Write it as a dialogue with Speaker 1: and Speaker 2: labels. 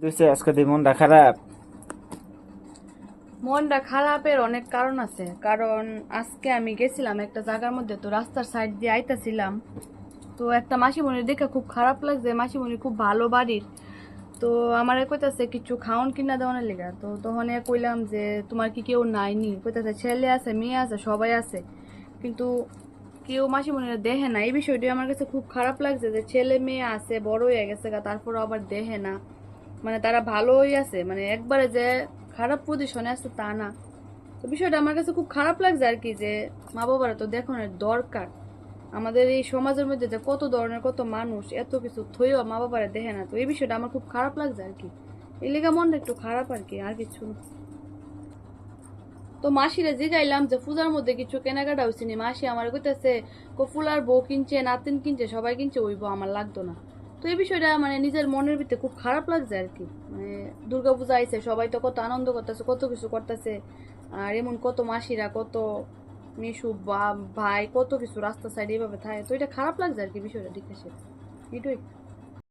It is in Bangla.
Speaker 1: দুইছে আজকে দিয়ে মনটা খারাপ।
Speaker 2: মনটা খারাপের অনেক কারণ আছে। কারণ আজকে আমি গেছিলাম একটা জায়গার মধ্যে, তো রাস্তার সাইড দিয়ে আইতাছিলাম, তো একটা মাসিমণির দেখে খুব খারাপ লাগছে। মাসিমণি খুব ভালো বাড়ির, তো আমারে কইতাছে কিছু খাওন কিনা দেওয়ানোর লেগা। তো তখন কইলাম যে তোমার কি কেউ নাই নি? কইতাছে ছেলে আছে, মেয়ে আছে, সবাই আছে, কিন্তু কেউ মাসিমণিরা দেখে না। এই বিষয়টি আমার কাছে খুব খারাপ লাগছে যে ছেলে মেয়ে আছে, বড় হয়ে গেছে গা, তারপর আবার দেখে না। মানে তারা ভালোই আছে, মানে একবারে যে খারাপ পজিশনে আছে তা না। তো বিষয়টা আমার কাছে খুব খারাপ লাগছে আর কি, যে মা বাবারা তো দেখানোর দরকার। আমাদের এই সমাজের মধ্যে যে কত ধরনের কত মানুষ, এত কিছু থইও মা বাবারা দেখে না। তো এই বিষয়টা আমার খুব খারাপ লাগছে আর কি। এই লেগা মনটা একটু খারাপ আর কি, আর কিছু না। তো মাসিরে জিগাইলাম যে পূজার মধ্যে কিছু কেনাকাটা হয়েছে নি। মাসি আমার কইতেছে ফুলার বউ কিনছে, নাতিন কিনছে, সবাই কিনছে, ওই বউ আমার লাগতো না। তো এই বিষয়টা মানে নিজের মনের ভিতরে খুব খারাপ লাগছে আর কি। মানে দুর্গাপূজা আইছে, সবাই তো কত আনন্দ করতেছে, কত কিছু করতেছে, আর এমন কত মাসিরা, কত মিশু বা ভাই, কত কিছু রাস্তা সাইডে এভাবে থাকে। তো এটা খারাপ লাগছে আর কি বিষয়টা দেখে, সে এটাই।